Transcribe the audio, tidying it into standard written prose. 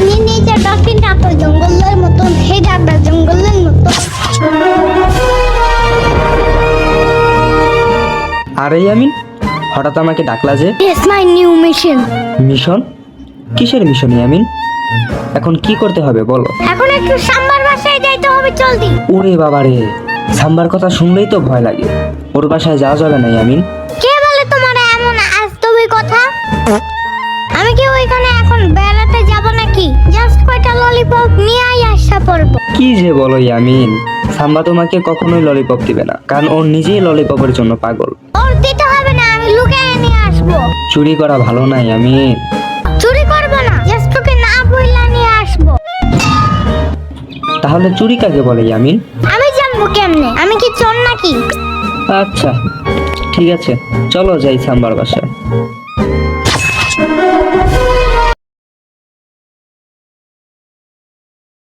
আমি নিজে ডাকি না তো জঙ্গলের মতন, হে ডাকটা জঙ্গলের মতো। আরে ইয়ামিন, হঠাৎ আমাকে ডাকলা যে? It's my new mission. Mission? কিসের মিশন ইয়ামিন? এখন কি করতে হবে বলো? এখন একটু সাম্বার বাসায় যাইতে হবে, জলদি। ওরে বাবা রে, সাম্বার কথা শুনলেই তো ভয় লাগে। ওর বাসায় যাওয়া যাবে না ইয়ামিন। কে বলে তোমার এমন আজতবি কথা? আমি কি ওইখানে এখন বেড়াতে যাব নাকি? জাস্ট কয়টা ললিপপ নিয়ে আসা পড়বো। কি যে বলো ইয়ামিন, সাম্বা তোমাকে কখনোই ললিপপ দিবে না, কারণ ওর নিজেই ললিপপের জন্য পাগল। ওর দিতে হবে না, আমি লুকিয়ে নিয়ে আসবো। চুরি করা ভালো না ইয়ামিন। চুরি করবো না, জাস্ট ওকে না বইলা নিয়ে আসবো। তাহলে চুরি কাকে বলে ইয়ামিন? আমি জানবো কেমনে? আমি কি চোর নাকি? আচ্ছা ঠিক আছে, চলো যাই সাম্বার বাসায়।